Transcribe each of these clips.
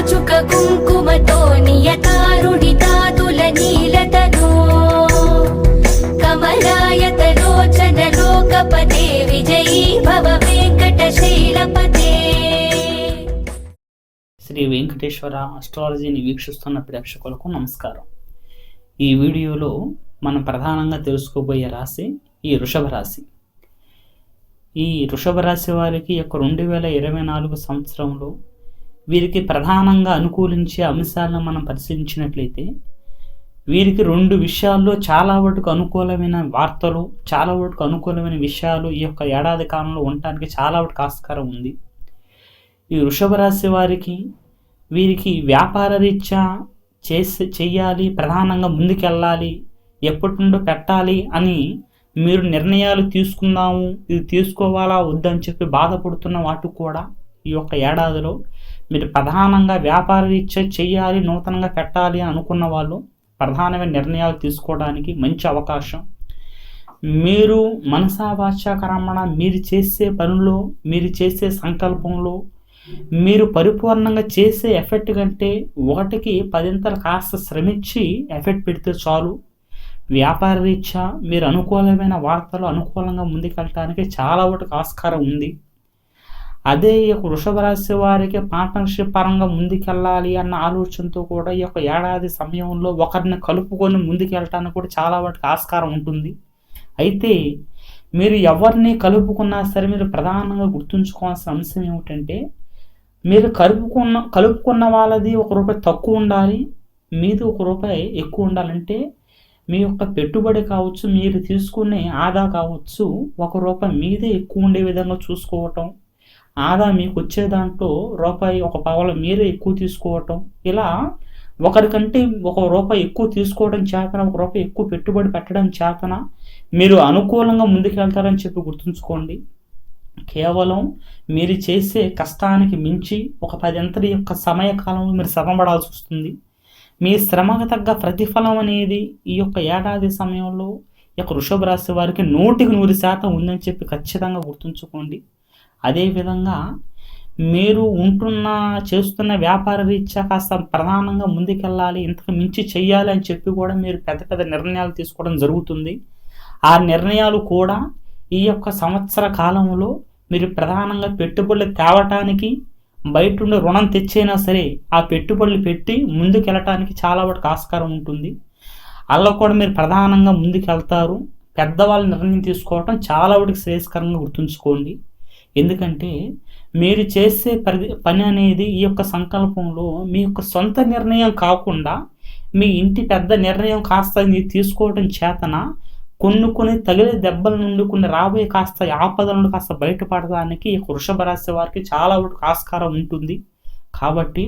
చుక కుంకుమతో నియతారుణితాతుల నీలతనో కమలాయతలోచన లోకపతే విజయీ భవ వెంకటశైలపతే. శ్రీ వెంకటేశ్వర అస్ట్రాలజీని వీక్షిస్తున్న ప్రేక్షకులకు నమస్కారం. ఈ వీడియోలో మనం ప్రధానంగా తెలుసుకోబోయే రాశి ఈ వృషభ రాశి. ఈ వృషభ రాశి వారికి యొక్క 2024 సంవత్సరంలో వీరికి ప్రధానంగా అనుకూలించే అంశాలను మనం పరిశీలించినట్లయితే వీరికి 2 విషయాల్లో చాలా వరకు అనుకూలమైన వార్తలు, చాలా వరకు అనుకూలమైన విషయాలు ఈ యొక్క ఏడాది కాలంలో ఉండటానికి చాలా వరకు ఆస్కారం ఉంది. ఈ వృషభ రాశి వారికి వీరికి వ్యాపార రీత్యా చెయ్యాలి, ప్రధానంగా ముందుకెళ్ళాలి, ఎప్పటి నుండో పెట్టాలి అని మీరు నిర్ణయాలు తీసుకుందాము, ఇది తీసుకోవాలా వద్దని చెప్పి బాధపడుతున్న వాటికి కూడా ఈ యొక్క ఏడాదిలో మీరు ప్రధానంగా వ్యాపార రీత్యా చెయ్యాలి, నూతనంగా పెట్టాలి అని అనుకున్న వాళ్ళు ప్రధానమైన నిర్ణయాలు తీసుకోవడానికి మంచి అవకాశం. మీరు మనసా వాచా కర్మణ మీరు చేసే పనుల్లో, మీరు చేసే సంకల్పంలో మీరు పరిపూర్ణంగా చేసే ఎఫెక్ట్ కంటే 1కి 10 కాస్త శ్రమించి ఎఫెక్ట్ పెడితే చాలు. వ్యాపార రీత్యా మీరు అనుకూలమైన వార్తలు అనుకూలంగా ముందుకెళ్ళటానికి చాలా వరకు ఆస్కారం ఉంది. అదే ఈ యొక్క వృషభ రాశి వారికి పార్ట్నర్షిప్ పరంగా ముందుకెళ్ళాలి అన్న ఆలోచనతో కూడా ఈ యొక్క ఏడాది సమయంలో ఒకరిని కలుపుకొని ముందుకెళ్ళటానికి కూడా చాలా వరకు ఆస్కారం ఉంటుంది. అయితే మీరు ఎవరిని కలుపుకున్నా సరే మీరు ప్రధానంగా గుర్తుంచుకోవాల్సిన అంశం ఏమిటంటే మీరు కలుపుకున్న వాళ్ళది ₹1 తక్కువ ఉండాలి, మీది ₹1 ఎక్కువ ఉండాలంటే మీ యొక్క పెట్టుబడి కావచ్చు, మీరు తీసుకునే ఆదా కావచ్చు ₹1 మీదే ఎక్కువ ఉండే విధంగా చూసుకోవటం, ఆదా మీకు వచ్చే దాంట్లో ₹1 మీరే ఎక్కువ తీసుకోవటం, ఇలా ఒకరికంటే ₹1 ఎక్కువ తీసుకోవడం చేతన, ₹1 ఎక్కువ పెట్టుబడి పెట్టడం చేతన మీరు అనుకూలంగా ముందుకెళ్తారని చెప్పి గుర్తుంచుకోండి. కేవలం మీరు చేసే కష్టానికి మించి ఒక 10 యొక్క సమయకాలంలో మీరు శ్రమపడాల్సి వస్తుంది. మీ శ్రమకు తగ్గ ప్రతిఫలం అనేది ఈ యొక్క ఏడాది సమయంలో ఈ యొక్క వృషభ రాశి వారికి 100% ఉందని చెప్పి ఖచ్చితంగా గుర్తుంచుకోండి. అదేవిధంగా మీరు చేస్తున్న వ్యాపార రీత్యా కాస్త ప్రధానంగా ముందుకెళ్ళాలి, ఇంతకు మించి చెయ్యాలి అని చెప్పి కూడా మీరు పెద్ద నిర్ణయాలు తీసుకోవడం జరుగుతుంది. ఆ నిర్ణయాలు కూడా ఈ యొక్క సంవత్సర కాలంలో మీరు ప్రధానంగా పెట్టుబడులు తేవటానికి బయట ఉండి రుణం తెచ్చైనా సరే ఆ పెట్టుబడులు పెట్టి ముందుకెళ్ళటానికి చాలా వరకు ఆస్కారం ఉంటుంది. అలా కూడా మీరు ప్రధానంగా ముందుకెళ్తారు. పెద్దవాళ్ళ నిర్ణయం తీసుకోవటం చాలా వరకు శ్రేయస్కరంగా గుర్తుంచుకోండి. ఎందుకంటే మీరు చేసే పని అనేది ఈ యొక్క సంకల్పంలో మీ యొక్క సొంత నిర్ణయం కాకుండా మీ ఇంటి పెద్ద నిర్ణయం కాస్త మీరు తీసుకోవడం చేతన కొన్ని తగిలే దెబ్బల నుండి కొన్ని రాబోయే కాస్త ఆపదల నుండి కాస్త బయటపడడానికి వృషభ రాశి వారికి చాలా వరకు ఆస్కారం ఉంటుంది. కాబట్టి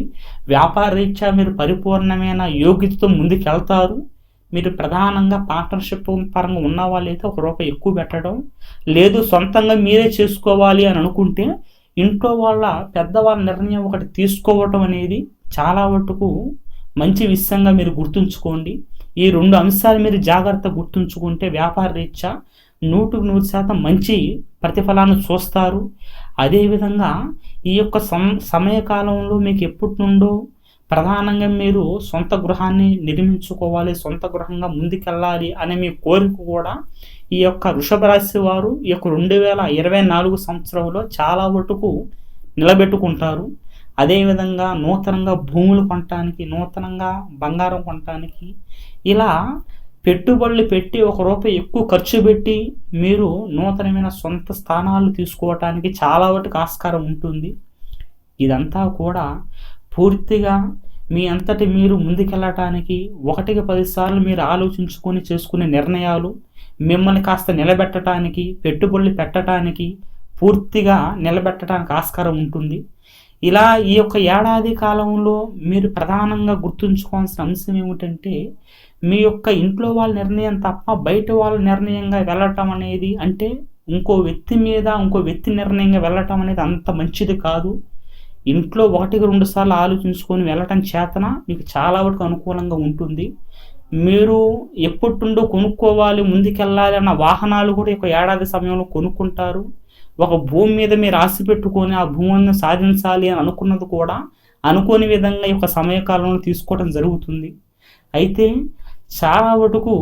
వ్యాపార రీత్యా మీరు పరిపూర్ణమైన యోగ్యతతో ముందుకెళ్తారు. మీరు ప్రధానంగా పార్ట్నర్షిప్ పరంగా ఉన్న వాళ్ళైతే ₹1 ఎక్కువ పెట్టడం, లేదు సొంతంగా మీరే చేసుకోవాలి అని అనుకుంటే ఇంట్లో పెద్దవాళ్ళ నిర్ణయం ఒకటి తీసుకోవటం అనేది చాలా వరకు మంచి విషయంగా మీరు గుర్తుంచుకోండి. ఈ 2 అంశాలు మీరు జాగ్రత్తగా గుర్తుంచుకుంటే వ్యాపార రీత్యా 100% మంచి ప్రతిఫలాన్ని చూస్తారు. అదేవిధంగా ఈ యొక్క సమయకాలంలో మీకు ఎప్పటి నుండో ప్రధానంగా మీరు సొంత గృహాన్ని నిర్మించుకోవాలి, సొంత గృహంగా ముందుకెళ్ళాలి అనే మీ కోరిక కూడా ఈ యొక్క వృషభ రాశి వారు ఈ యొక్క 2024 సంవత్సరంలో చాలా వరకు నిలబెట్టుకుంటారు. అదేవిధంగా నూతనంగా భూములు కొనటానికి, నూతనంగా బంగారం కొనటానికి, ఇలా పెట్టుబడులు పెట్టి ₹1 ఎక్కువ ఖర్చు పెట్టి మీరు నూతనమైన సొంత స్థానాలు తీసుకోవటానికి చాలా వరకు ఆస్కారం ఉంటుంది. ఇదంతా కూడా పూర్తిగా మీ అంతటి మీరు ముందుకెళ్ళటానికి 1కి 10 సార్లు మీరు ఆలోచించుకొని చేసుకునే నిర్ణయాలు మిమ్మల్ని కాస్త నిలబెట్టడానికి, పెట్టుబడులు పెట్టడానికి, పూర్తిగా నిలబెట్టడానికి ఆస్కారం ఉంటుంది. ఇలా ఈ యొక్క ఏడాది కాలంలో మీరు ప్రధానంగా గుర్తుంచుకోవాల్సిన అంశం ఏమిటంటే మీ యొక్క ఇంట్లో వాళ్ళ నిర్ణయం తప్ప బయట వాళ్ళ నిర్ణయంగా వెళ్ళటం అనేది, అంటే ఇంకో వ్యక్తి నిర్ణయంగా వెళ్ళటం అనేది అంత మంచిది కాదు. ఇంట్లో 1-2 సార్లు ఆలోచించుకొని వెళ్ళటం చేతన మీకు చాలా వరకు అనుకూలంగా ఉంటుంది. మీరు ఎప్పటిండో కొనుక్కోవాలి, ముందుకెళ్ళాలి అన్న వాహనాలు కూడా ఒక ఏడాది సమయంలో కొనుక్కుంటారు. ఒక భూమి మీద మీరు ఆశ పెట్టుకొని ఆ భూమిని సాధించాలి అని అనుకున్నది కూడా అనుకోని విధంగా ఈ యొక్క సమయకాలంలో తీసుకోవడం జరుగుతుంది. అయితే చాలా వరకు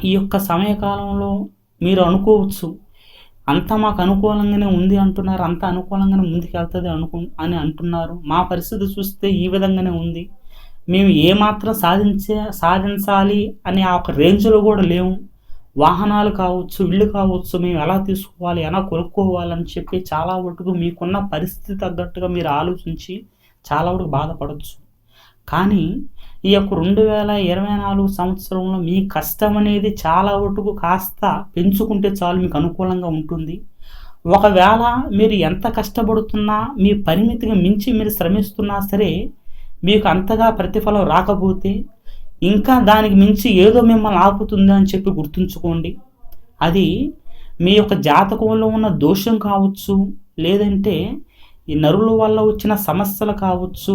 ఈ యొక్క సమయకాలంలో మీరు అనుకోవచ్చు, అంతా మాకు అనుకూలంగానే ఉంది అంటున్నారు, అంత అనుకూలంగానే ముందుకు వెళ్తుంది అని అంటున్నారు. మా పరిస్థితి చూస్తే ఈ విధంగానే ఉంది, మేము ఏమాత్రం సాధించాలి అనే ఆ ఒక రేంజ్లో కూడా లేము. వాహనాలు కావచ్చు, ఇళ్ళు కావచ్చు, మేము ఎలా తీసుకోవాలి, ఎలా కొనుక్కోవాలని చెప్పి చాలా వరకు మీకున్న పరిస్థితి తగ్గట్టుగా మీరు ఆలోచించి చాలా వరకు బాధపడవచ్చు. కానీ ఈ యొక్క 2024 సంవత్సరంలో మీ కష్టం అనేది చాలా వరకు కాస్త పెంచుకుంటే చాలు, మీకు అనుకూలంగా ఉంటుంది. ఒకవేళ మీరు ఎంత కష్టపడుతున్నా, మీ పరిమితికి మించి మీరు శ్రమిస్తున్నా సరే, మీకు అంతగా ప్రతిఫలం రాకపోతే ఇంకా దానికి మించి ఏదో మిమ్మల్ని ఆపుతుంది అని చెప్పి గుర్తుంచుకోండి. అది మీ యొక్క జాతకంలో ఉన్న దోషం కావచ్చు, లేదంటే ఈ నరుల వల్ల వచ్చిన సమస్యలు కావచ్చు,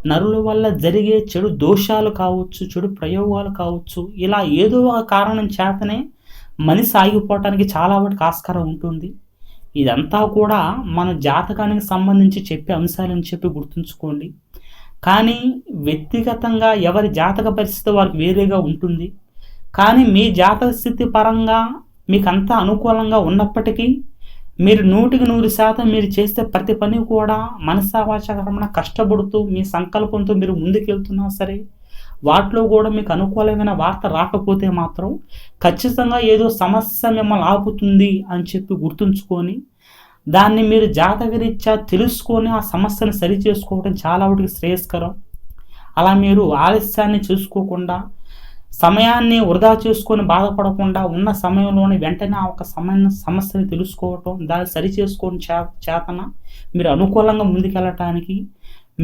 నరుల వల్ల జరిగే చెడు దోషాలు కావచ్చు, చెడు ప్రయోగాలు కావచ్చు, ఇలా ఏదో ఒక కారణం చేతనే మనిషి ఆగిపోవటానికి చాలా వాటికి ఆస్కారం ఉంటుంది. ఇదంతా కూడా మన జాతకానికి సంబంధించి చెప్పే అంశాలని చెప్పి గుర్తుంచుకోండి. కానీ వ్యక్తిగతంగా ఎవరి జాతక పరిస్థితి వారికి వేరేగా ఉంటుంది. కానీ మీ జాతక స్థితి పరంగా మీకు అంతా అనుకూలంగా ఉన్నప్పటికీ మీరు 100% మీరు చేసే ప్రతి పని కూడా మనసావాచకరమైన కష్టపడుతూ మీ సంకల్పంతో మీరు ముందుకెళ్తున్నా సరే, వాటిలో కూడా మీకు అనుకూలమైన వార్త రాకపోతే మాత్రం ఖచ్చితంగా ఏదో సమస్య మిమ్మల్ని ఆపుతుంది అని చెప్పి గుర్తుంచుకొని, దాన్ని మీరు జాతకరీత్యా తెలుసుకొని ఆ సమస్యను సరి చేసుకోవడం చాలా వాటికి శ్రేయస్కరం. అలా మీరు ఆలస్యాన్ని చూసుకోకుండా, సమయాన్ని వృధా చేసుకొని బాధపడకుండా ఉన్న సమయంలోనే వెంటనే ఆ ఒక సమస్యని తెలుసుకోవటం, దాన్ని సరి చేసుకొని చేతన మీరు అనుకూలంగా ముందుకెళ్ళటానికి,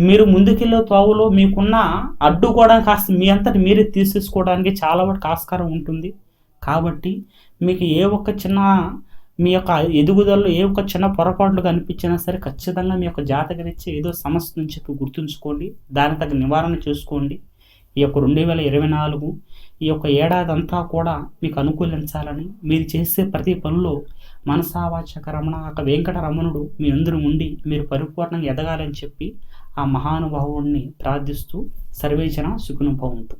మీరు ముందుకెళ్ళే తోవలో మీకున్న అడ్డు కూడా కాస్త మీ అంతటి మీరే తీసేసుకోవడానికి చాలా వాటికి ఆస్కారం ఉంటుంది. కాబట్టి మీకు ఏ ఒక్క చిన్న మీ యొక్క ఎదుగుదలలో ఏ ఒక్క చిన్న పొరపాట్లు కనిపించినా సరే ఖచ్చితంగా మీ యొక్క జాతకరీత్యా ఏదో సమస్య నుంచి చెప్పి గుర్తుంచుకోండి, దానికి తగ్గ నివారణ చేసుకోండి. ఈ యొక్క 2024 ఈ యొక్క ఏడాది అంతా కూడా మీకు అనుకూలించాలని, మీరు చేసే ప్రతి పనిలో మనసావాచక రమణ వెంకటరమణుడు మీ అందరూ ఉండి మీరు పరిపూర్ణంగా ఎదగాలని చెప్పి ఆ మహానుభావుడిని ప్రార్థిస్తూ సర్వేజన సుఖినో భవంతు.